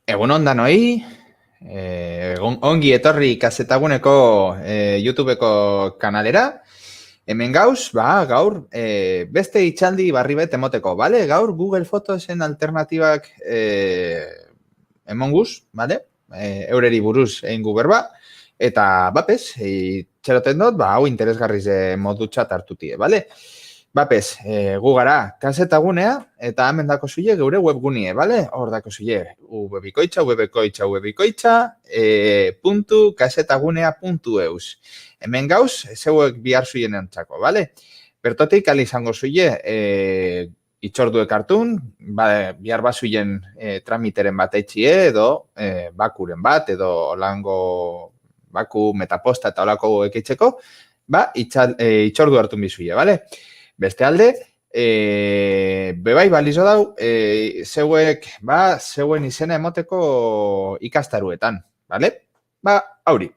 Egun ondan hoi, ongi etorri Kazetaguneko YouTubeko kanalera. Hemen gauz, gaur, beste itxaldi barri bet emoteko, bale? Gaur Google Photosen alternatibak emonguz, bale? Eureri buruz egin gu berba. Eta, bapes, itxeroten dut, hau interesgarriz modutxat hartutie, bale? Bapes, gu gara Kazetagunea eta hemen dako zuie geure webgunie, bale? Hor dako zuie www.kazetagunea.eus Hemen gauz, zeuek bihar zuien entzako, bale? Bertotik, ali izango zuie itxorduek hartun, bihar bat zuien tramiteren bat eitxie edo bakuren bat, edo holango baku metaposta eta holako ekeitzeko, itxordu hartun bizuie, bale? Beste alde, bebai balizo dau, zeuen izena emoteko ikastaruetan, bale? Hauri.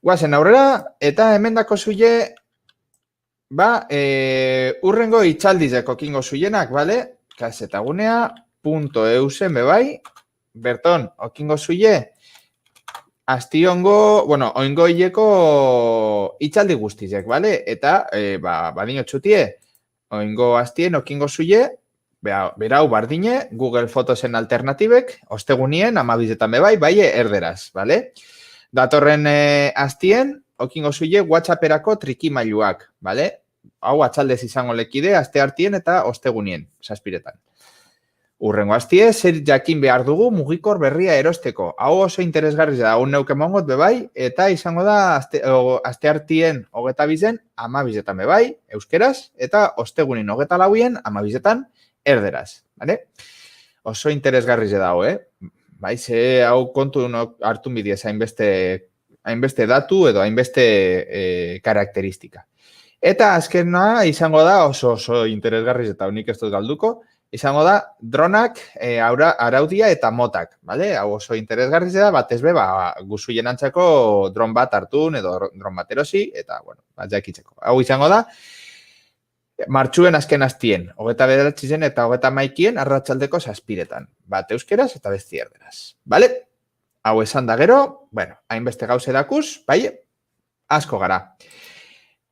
Guazen aurrera, eta hemen dako zuie, urrengo itxaldizeko kingo zuienak, bale? Kazetagunea.eusen bebai, berton, okingo zuie, oingo hileko itxaldi guztizek, bale? Eta, badino txutie, oingo hastien okingo zuie, berau bardine, Google Photosen alternatibek, ostegunien, amabizetan bebai, erderaz, bale? Datorren hastien, okingo zuie, WhatsApperako trikimailuak, bale? Hau atxaldez izango lekide, aste hartien eta ostegunien, saspiretan. Urrengo hastie, zer jakin behar dugu mugikor berria erosteko. Hau oso interesgarri da, hau neuke mongot bebai, eta izango da aste hartien 22-en, amabizetan bebai, euskeraz, eta ostegunin 24-en, amabizetan, erderaz. Bale? Oso interesgarri da hau, Bai, ze hau kontu hartu bidiez hainbeste datu edo hainbeste karakteristika. Eta azkena izango da oso interesgarri eta unik ez dut galduko, izango da dronak, araudia eta motak, bale? Hau oso interesgarri da, batez be, guzu jenantzako dron bat hartun edo dron bat erosi, eta, jakitzeko. Hau izango da, martxuen azken hastien, 29 eta 31 arratsaldeko zazpiretan. Bat euskeraz eta besti erderaz. Bale? Hau esan da gero, hainbeste gauze dakuz, bai, asko gara.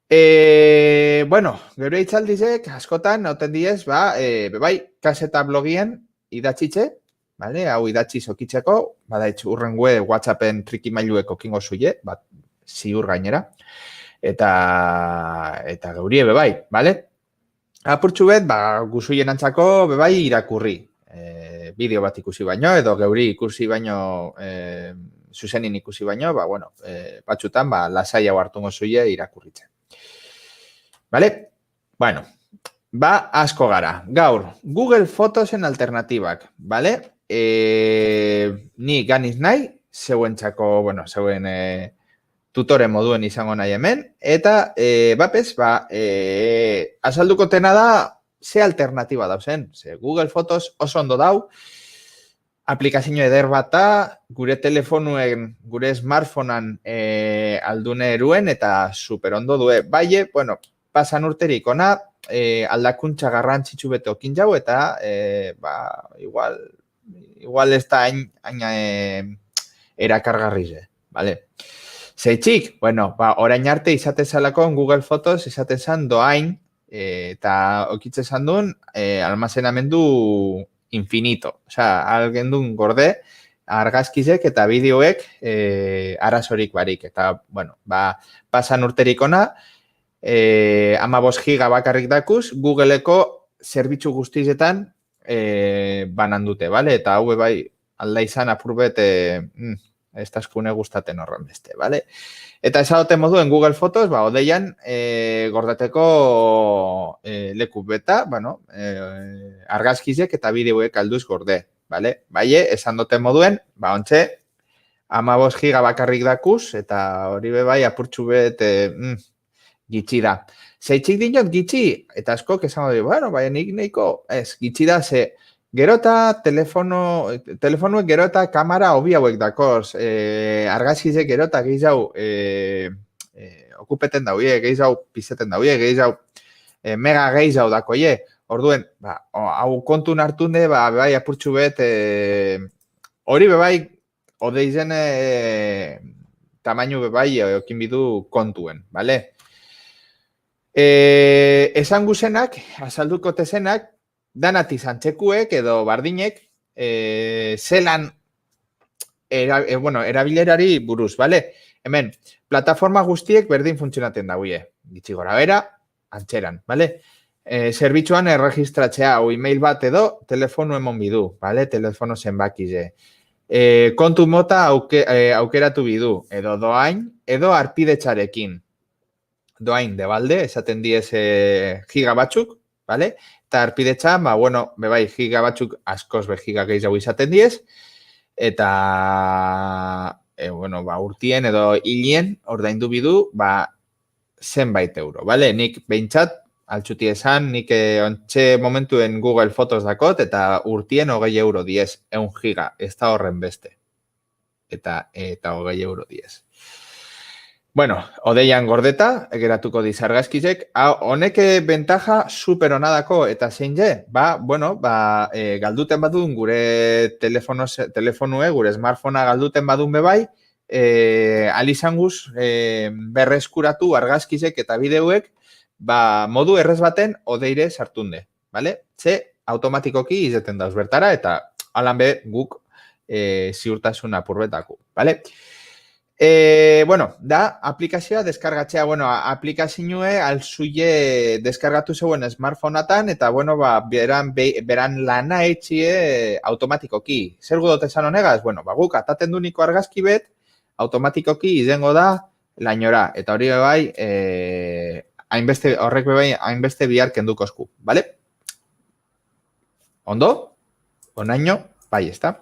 Geure itxaldizek, askotan, hauten diez, bebai, kaseta blogien idatzitze, bale? Hau idatzi zokitzeko, badaitz urrengue WhatsAppen trikimailueko kingo zuie, ziur gainera, eta geurie bebai, bale? Apurtxu bet, guzuien antzako bebai irakurri, bideo bat ikusi baino, edo geuri ikusi baino, zuzenin ikusi baino, batxutan, lasai hau hartungo zuie irakurritzen. Bale? Asko gara. Gaur, Google Photosen alternatibak, bale? Ni ganiz nahi, zeuen tutore moduen izango nahi hemen, eta, azalduko tena da, ze alternatiba dauzen. Google Photos oso ondo dau, aplikazio eder bat da, gure telefonuen, gure smartphonean aldune eruen, eta super ondo due. Pasan urterik ona, aldakuntza garrantzitsu bete okin jau, eta igual ez da hain erakargarrize, bale? Zeitzik, orain arte izaten zalako Google Photos izaten zan doain, eta okitzen zan duen almazenamendu infinito. Osea, algen duen gorde, argazkizek eta bideoek arazorik barik. Eta, pasan urterik ona, 15 giga bakarrik dakuz, Googleeko zerbitzu guztizetan banan dute, bale? Eta hau alda izan apurbet ez taskune gustaten horren beste, bale? Eta esadote moduen Google Photos, odeian gordateko leku beta, argazkizek eta bideoek alduz gorde, bale? Esan dote moduen, ontxe, 15 giga bakarrik dakuz, eta hori bebai apurtxu bet gitxi da. Zeitzik dinot gitxi, eta askok esango du, nik nahiko, ez, gitxi da, ze gerota telefonuek gerota kamera hobi hauek dakoz, argazkizek gerota gehiago okupeten dauie, gehiago pizeten dauie, gehiago mega gehiago dakoie. Orduen, hau kontun hartunde, apurtxu bet hori bebai, odeizen tamainu bebai okin bidu kontuen, bale? Esan guzenak, azalduko tezenak, danat izan txekuek edo bardinek, zelan erabilerari buruz, bale? Hemen, plataforma guztiek berdin funtzionaten dauie. Gitxi gora bera, antxeran, bale? Zerbitzuan erregistratzea o email bat edo telefonu emon bidu, bale? Telefono zenbakize. Kontu mota aukeratu bidu, edo doain, edo arpidetxarekin. Doain debalde, esaten diez giga batzuk, bale? Eta arpidetxa, bebai, giga batzuk askoz be giga gehiago izaten diez, eta, urtien edo hilien ordaindu bidu, zenbait euro, bale? Nik behintzat, altxuti esan, nik ontxe momentuen Google Fotos dakot, eta urtien 20 euro diez, 1 giga, ez da horren beste. Eta 20 euro diez. Bueno, odeian gordeta, geratuko dizargazkizek, honek bentaja super honadako, eta zein je, galduten badun gure telefonue, gure smartphonea galduten badun bebai, alizanguz berreskuratu argazkizek eta bideuek, modu errez baten odeire sartunde, bale? Ze, automatikoki izeten dauz bertara, eta alan be guk ziurtasun apurbetaku, bale? Da, aplikazioa deskargatzea, aplikazioe alzuie deskargatu zeuen smartphoneatan, eta, beran lana etxie automatikoki. Zer gudot esan honegaz? Guk ataten du niko argazki bet, automatikoki izango da lainora. Eta hori bebai, horrek bebai, hainbeste bihar kendukozku, bale? Ondo? Onaino? Bai, ez da?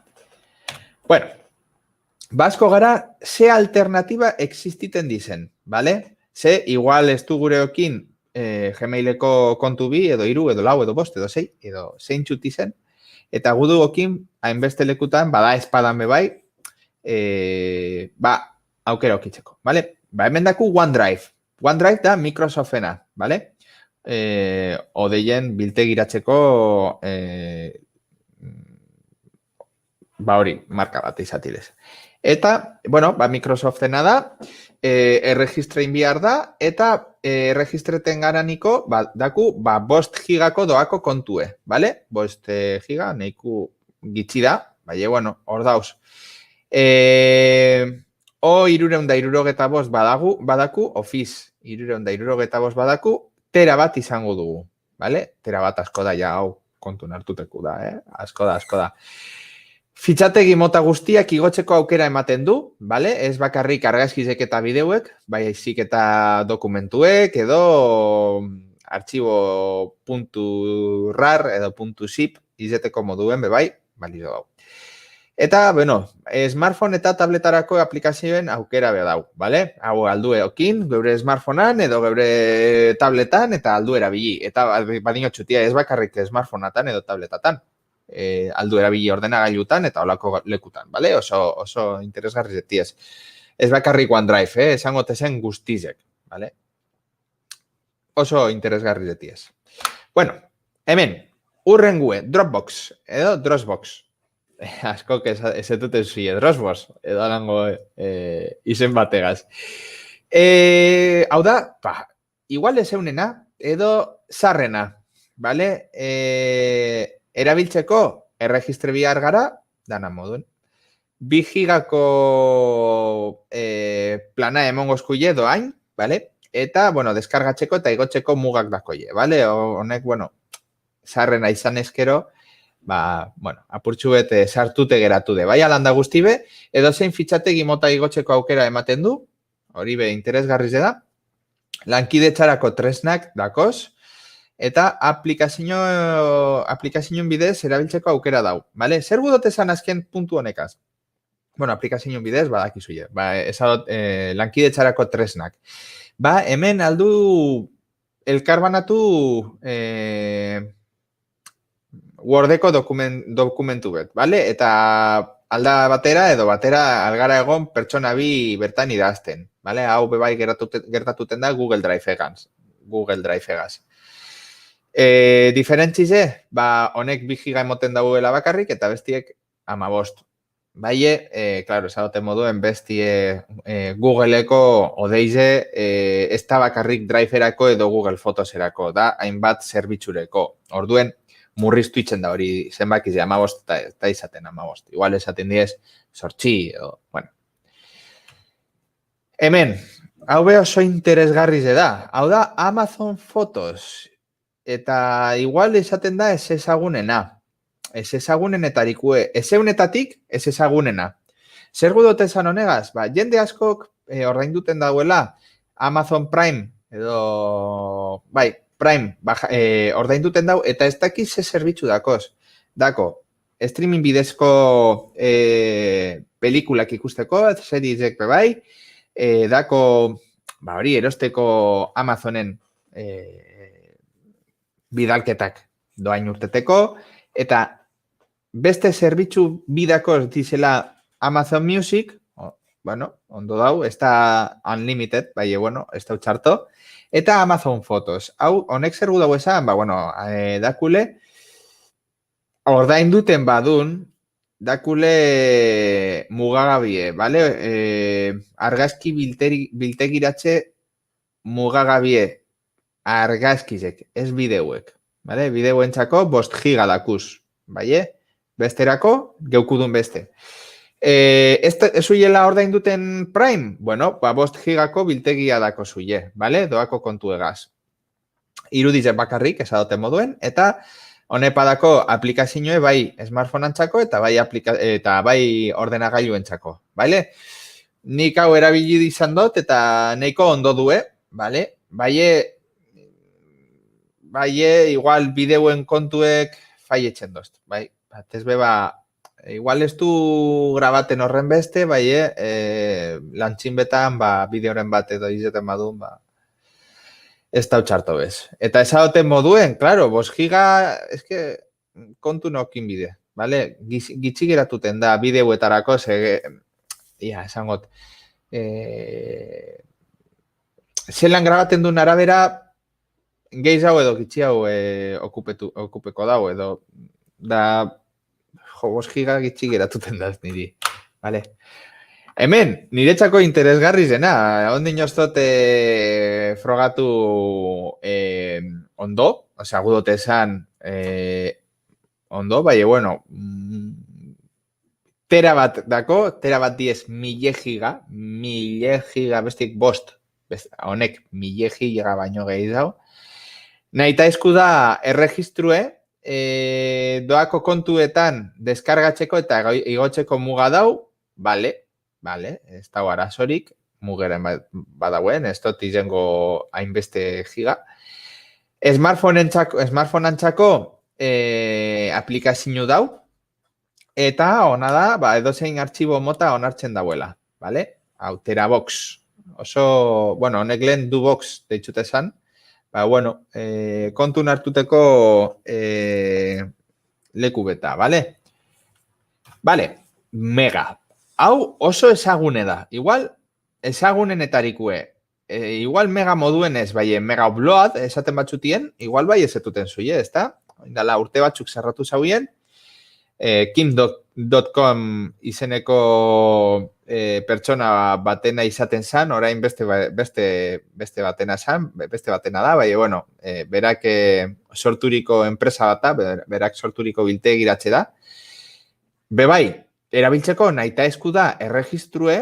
Basko gara, ze alternatiba existiten dizen, bale? Ze, igual ez du gureokin Gmaileko kontu bi, edo 3, edo 4, edo 5, edo 6, edo zein txuti zen, eta guduokin, hainbeste lekutan, bada espadan bebai, aukera okitzeko, bale? Hemen daku OneDrive. OneDrive da Microsoftena, bale? Odeien biltegiratzeko hori, marka bat izatilez. Eta, Microsoftena da, erregistrein bihar da, eta erregistreten garaniko, daku, 5 gigako doako kontue, bale? 5 giga, neiku gitxi da, hor dauz. 365 badaku, Office 365 badaku, tera bat izango dugu, bale? Tera bat asko da, hau kontu nartuteku da, asko da. Fitxategi mota guztiak igotzeko aukera ematen du, bale? Ez bakarrik argazkizek eta bideuek, baizik eta dokumentuek edo artxibo.rar edo .zip izeteko moduen bebai, balido hau. Eta, smartphone eta tabletarako aplikazioen aukera behar, bale? Hau aldu eokin, geure smartphonean edo geure tabletan eta aldu erabili. Eta badino txutia ez bakarrik smartphoneatan edo tabletatan. Aldu erabili ordenagailutan eta olako lekutan, bale? Oso interesgarri zetiez. Ez bakarrik OneDrive, esango tezen guztizek, bale? Oso interesgarri zetiez. Hemen, urrengue, Dropbox edo Dropbox. Askok ez duten zuie, Dropbox edo alango izen bategaz. Hau da, igual ez eunena edo zarrena, bale? Erabiltzeko erregistre bihar gara, dana moduen. 2 gigako plana emongozkuie doain, bale? Eta, deskargatzeko eta igotzeko mugak dakoie, bale? Honek, zarrena izan ezkero, apurtxu bete sartute geratu de. Bai alanda guztibe, edo zein fitxategi mota igotzeko aukera ematen du, hori be interesgarriz da, lankidetxarako tresnak dakoz, eta aplikazioen bidez erabiltzeko aukera dau. Bale? Zer gudot esan azken puntu honekaz? Aplikazioen bidez badakizuie. Esadot, lankidetxarako tresnak. Hemen aldu elkarbanatu Wordeko dokumentu bet, bale? Eta alda batera edo batera algara egon pertsona bi bertan idazten, bale? Hau bebai gertatuten da Google Drive egaz. Diferentzize, honek 2 giga emoten dauela bakarrik eta bestiek 15. claro, esadote moduen bestie Googleeko odeize ez da bakarrik Driverako edo Google Fotoserako, da hainbat zerbitzureko. Orduen, murriztu itzen da hori zenbaki ze 15 eta izaten 15. Igual esaten diez, sortxi, edo, bueno. Hemen, hau be oso interesgarri ze da. Hau da Amazon Fotos. Eta igual esaten da ez ezagunena. Ez ezagunenetarikue. Ez eunetatik ez ezagunena. Zer gudote esan honegaz? Ba, jende askok ordainduten dauela Amazon Prime edo, bai, Prime ordainduten dau eta ez dakiz ze zerbitzu dakoz. Dako, streaming bidezko pelikulak ikusteko, seriesek bai, dako, ba hori, erosteko Amazonen bidalketak doain urteteko, eta beste zerbitzu bidakoz dizela Amazon Music, bueno, ondo dau, ez da unlimited, bai, bueno, ez da utxarto, eta Amazon Fotos. Hau, honek zer gu dago esan, ba, bueno, dakule, ordainduten badun, dakule mugagabie, bale? Argazki biltegiratze mugagabie argazkizek, ez bideuek, bale? Bideuentzako 5 giga dakuz, bai? Besterako, geukudun beste. Ez zuiela ordainduten Prime? Bueno, ba 5 gigako biltegia dako zuie, bale? Doako kontu egaz. Iruditzen bakarrik, esadoten moduen, eta honepadako aplikazioe bai smartphone-antzako eta bai ordenagailuentzako, bale? Nik hau erabili izan dut eta nahiko ondo due, bale? Bai, igual bideuen kontuek faietzen dozt, bai? Batez beba, igual ez du grabaten horren beste, bai, lantxin betan, ba, bideoren bat edo izeten badun, ba, ez da utxarto bez. Eta esadoten moduen, claro, 5 giga, eske, kontu nokin bide, bale? Gitxi geratuten da bideuetarako, esangot, zelan grabaten duen arabera, gehiz hau edo gitxi hau okupeko dago, edo, da, 5 giga gitxi geratuten da niri, bale? Hemen, niretzako interesgarri zena, ondin oztot frogatu ondo, osea, gudote esan ondo, bai, bueno, terabat dako, terabat 10 mille giga bestik bost, honek mille giga baino gehiago. Naita esku da erregistrue, doako kontuetan deskargatzeko eta igotzeko muga dau, bale, ez dago arazorik, mugeren badauen, ez dut izango hainbeste giga. Smartphone-antzako aplikazio dau, eta ona da, ba, edozein artxibo mota onartzen dauela, bale? Hau, Terabox. Oso, bueno, honek lehen Dubox deitzute esan, ba, bueno, kontun hartuteko leku beta, bale? Bale, mega. Hau oso ezagune da. Igual, ezagunenetarikue. Igual mega moduen ez, bai, mega upload esaten batzutien, igual bai ezetuten zuie, ez da? Indala urte batzuk zerratu zauien, Kim.com izeneko pertsona batena izaten zan, orain beste batena zan, beste batena da, bai, bueno, berak sorturiko enpresa bata, berak sorturiko biltegiratze da. Bai, erabiltzeko nahita esku da erregistrue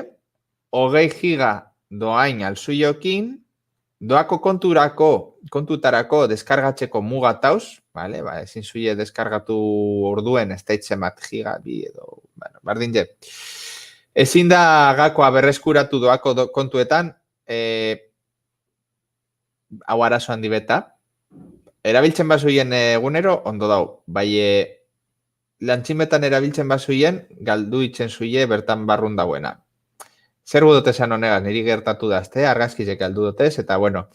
20 giga doain alzuiokin, doako kontutarako deskargatzeko mugatauz, vale? Ba, ezin zuie deskargatu orduen ez daitzen bat giga, bi edo, bueno, bardin je. Ezin da gakoa berreskuratu doako kontuetan, hau arazo handi beta. Erabiltzen bazuien egunero, ondo dau. Bai, lantximetan erabiltzen bazuien, galdu itzen zuie bertan barrun dauena. Zer gudote esan honegaz, niri gertatu dazte, argazkizek galdu dotez, eta bueno,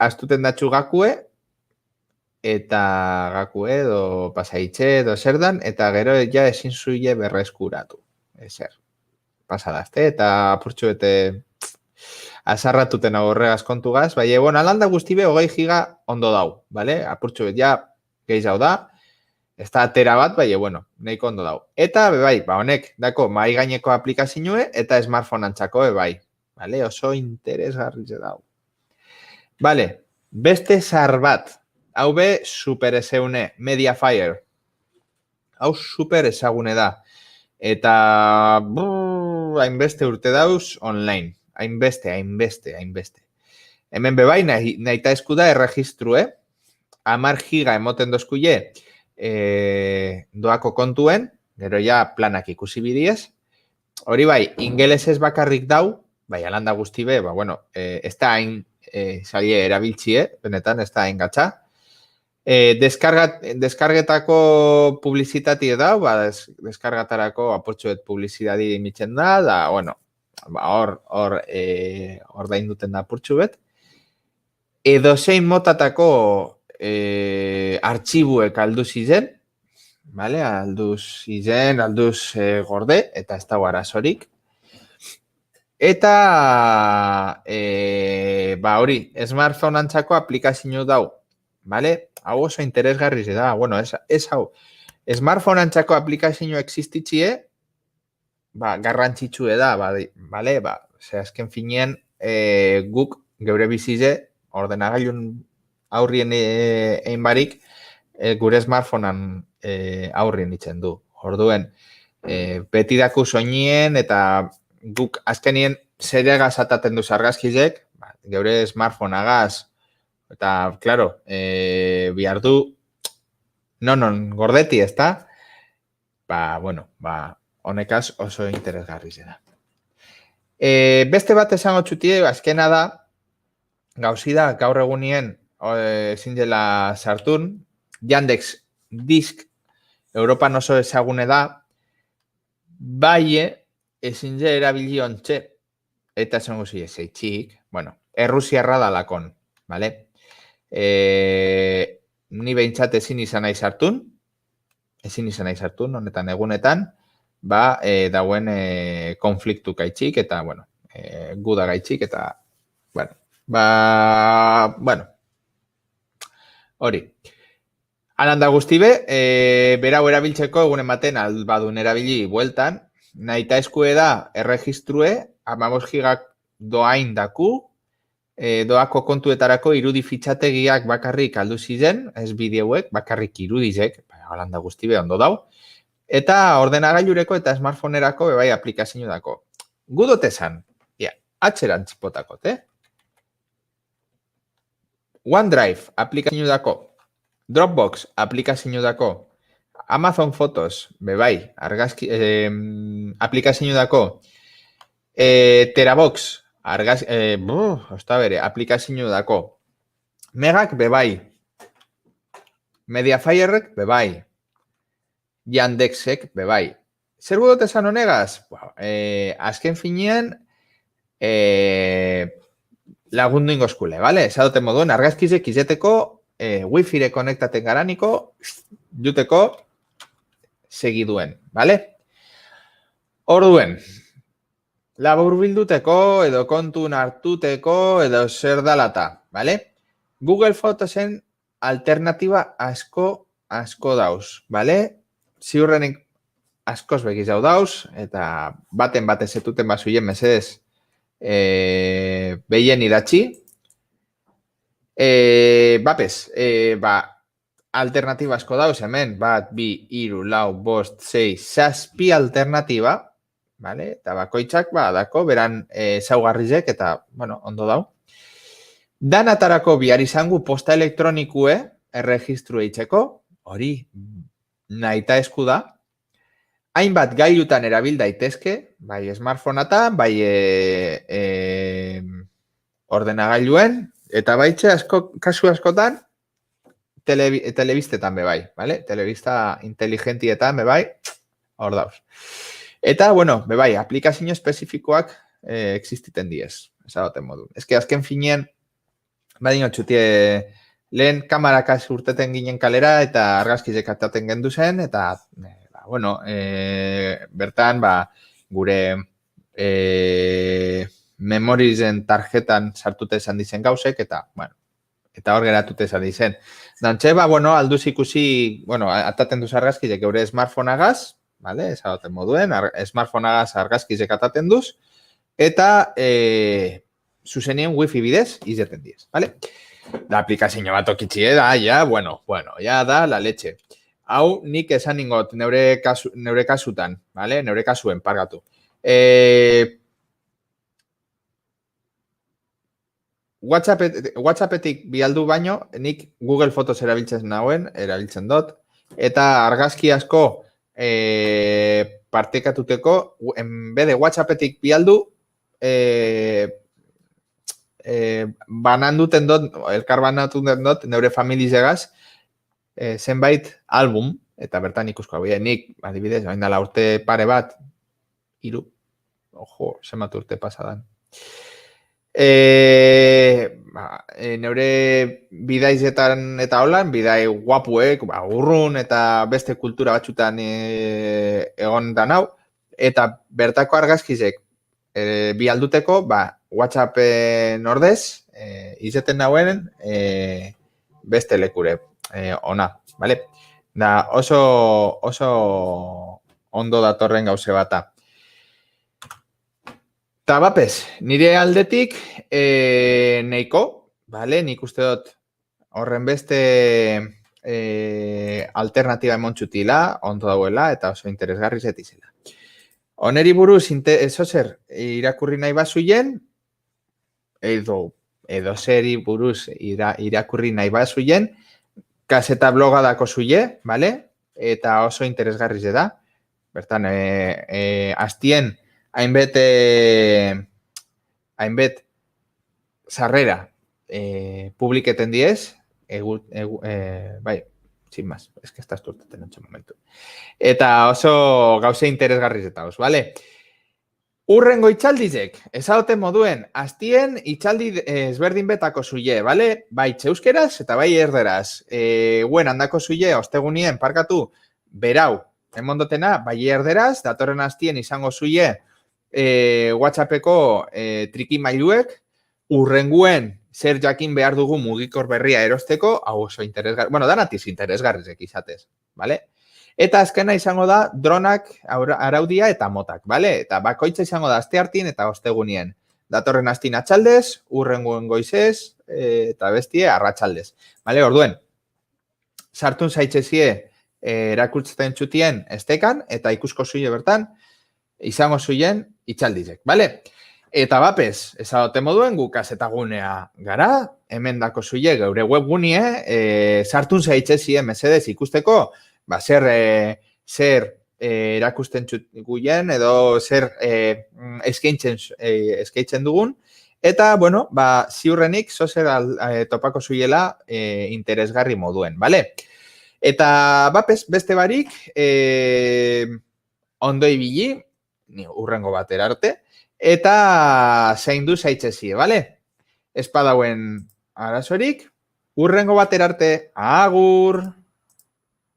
astuten datxu gakue, eta gakue edo pasaitxe edo zer dan, eta gero ja ezin zuie berreskuratu. Ezer, pasadazte, eta apurtxu bete azarratuten horregaz kontugaz, bai, bueno, alanda guztibe 20 giga ondo dau, bale? Apurtxu bet ja gehiz hau da, Ez da atera bat, bai, bueno, nahiko ondo dau. Eta, bai, honek, dako, mai gaineko aplikazioe eta smartphone-antzako, bai. Vale, oso interesgarri dau. Vale, beste zar bat. Hau be, super ezeune, Mediafire. Hau super ezagune da. Eta, hainbeste urte dauz online. Hainbeste. Hemen bebai, nahi ta eskuda erregistrue. 10 giga emoten dozkuie doako kontuen, gero ja planak ikusi bidiez. Hori bai, ingelesez bakarrik dau, bai, alanda guzti be, bueno, ez da hain saie erabiltzie, benetan, ez da hain gatza. Deskargetako publizitatie dau, deskargatarako apurtxuet publizitati imitzen da, bueno, hor dainduten da apurtxuet. Edo zein motatako artxibuek alduz izen, vale? Alduz gorde, eta ez dago arazorik. Eta, hori, smartphone-antzako aplikazio dau, vale? Hau oso interesgarri da, bueno, ez hau. Smartphone-antzako aplikazio existitzie, garrantzitsue da, vale? Azken finean, guk geure bizize, ordenagailun aurrien egin barik, gure smartphonean aurrien itzen du. Orduen, beti daku soinien eta guk azkenien zeregaz ataten duz argazkizek, geure smartphoneagaz, eta, klaro, bihar du, non gordeti, ez da? Honekaz oso interesgarri da. Beste bat esango txutie, azkena da, gauzi da, gaur egunien, ezin dela sartun, Yandex Disk, Europan oso ezagune da, bai ezin dela erabili ontxe, eta esango zi zeitxik, bueno, Errusiarra dalakon, vale? Ni behintzat ezin izan nahi sartun, honetan egunetan, dauen konfliktu gaitxik, eta, bueno, guda gaitxik, eta, bueno, hori. Alanda guztibe, berau erabiltzeko egunen baten albadun erabili bueltan, nahi ta eskue da erregistrue, 15 gigak doain daku, doako kontuetarako irudi fitxategiak bakarrik aldu ziren, ez bideoek, bakarrik irudizek, alanda guztibe ondo dau, eta ordenagailureko eta smartphoneerako bai aplikazio dako. Gudote zan, atxerantz potakot, OneDrive aplikazio dako, Dropbox aplikazio dako, Amazon Fotos, bebai, aplikazio dako, Terabox, aplikazio dako, Megak bebai, Mediafirek bebai, Yandexek bebai. Zer gudote zan honegaz? Azken finean, lagundu ingoskule, vale? Esadote moduen, argazkizek izeteko, wifi-re konektaten garaniko, juteko, segiduen, vale? Orduen, labur bilduteko, edo kontun hartuteko, edo zer dalata, vale? Google Photosen alternatiba asko dauz, vale? Ziurrenik askoz begiz dauz, eta baten zetuten bazuien mesedez behien idatzi. Alternatiba asko dauz hemen, 1, 2, 3, 4, 5, 6, 7 alternatiba, vale? Eta bakoitzak dako, beran zaugarrizek, eta, bueno, ondo dau. Danatarako bihar izangu posta elektronikue erregistru eitzeko, hori nahi ta esku da. Hainbat gailutan erabil daitezke, bai smartphoneatan, bai ordenagailuen, eta baitxe kasu askotan telebistetan bebai, vale? Telebista inteligentietan bebai, hor dauz. Eta, bueno, bebai, aplikazio espezifikoak existiten diez, esadoten modu. Ez que azken finean, badin otxutie, lehen kamarakaz urteten ginen kalera eta argazkizek ataten gendu zen, eta, bueno, bertan, gure memorizen tarjetan sartute esan dizen gauzek, eta, bueno, Eta hor geratute esan dizen. Dantxe, bueno, alduz ikusi, ataten duz argazkizek eure smartphoneagaz, vale, esagoten moduen, smartphoneagaz argazkizek ataten duz, eta zuzenien wifi bidez izeten diez, vale? Da aplikazio bat okitxi, da, ja, ja da, la leche. Hau, nik esan ningot, neure kasutan, vale? Neure kasuen, pargatu. WhatsAppetik bialdu baino, nik Google Fotos erabiltzen dut, eta argazki asko partekatuteko, enbede WhatsAppetik bialdu, bananduten dut, elkar bananduten dut, neure familizegaz, zenbait album, eta bertan ikusko, nik, adibidez, hain dala urte pare bat, 3, zenbat urte pasadan. Neure bidaizetan eta holan, bidai guapuek, urrun eta beste kultura batxutan egon da nau, eta bertako argazkizek bialduteko, WhatsAppen ordez, izeten nauen beste lekure ona, bale? Da oso ondo datorren gauze bata. Eta bapes, nire aldetik neiko, bale? Nik uste dut horren beste alternatiba emontxutila, ondo dauela eta oso interesgarri zetizela. Oneri buruz, zer irakurri nahi bazuien, edo zeri buruz irakurri nahi bazuien, kaseta bloga dako zuie, bale? Eta oso interesgarri da. Bertan, hastien, hainbet sarrera publiketen diez, bai, sin más, es que estás turtaten en momentu. Eta oso gauze interesgarriz eta os, bale? Urrengo itxaldizek, ezadote moduen, hastien itxaldi ezberdin betako zuie, bale? Bai txeuskeraz eta bai erderaz. Guen handako zuie, ostegunien, parkatu, berau, emondotena, bai erderaz, datorren hastien izango zuie, WhatsAppeko trikimailuek, urrenguen zer jakin behar dugu mugikor berria erosteko, hau oso interesgarri, danatiz interesgarrizek izatez, bale? Eta azkena izango da dronak araudia eta motak, bale? Eta bakoitza izango da asteartin eta ostegunien. Datorren hastin atxaldez, urrenguen goizez, eta bestie arratsaldez. Bale, orduen, sartun zaitzezie erakurtzen txutien estekan, eta ikusko zuie bertan, izango zuien itxaldizek, bale? Eta bapes, ezadote moduen gu kasetagunea gara, hemen dako zuie geure webgunie, sartun zaitzezie mesedez ikusteko, zer erakusten txuguien edo zer eskaintzen dugun, eta, ziurrenik zozer topako zuiela interesgarri moduen, bale? Eta bapes, beste barik, ondo ibili, urrengo batera arte, eta zaindu zaitzezie, bale? Espadauen arazorik, urrengo batera arte, agur!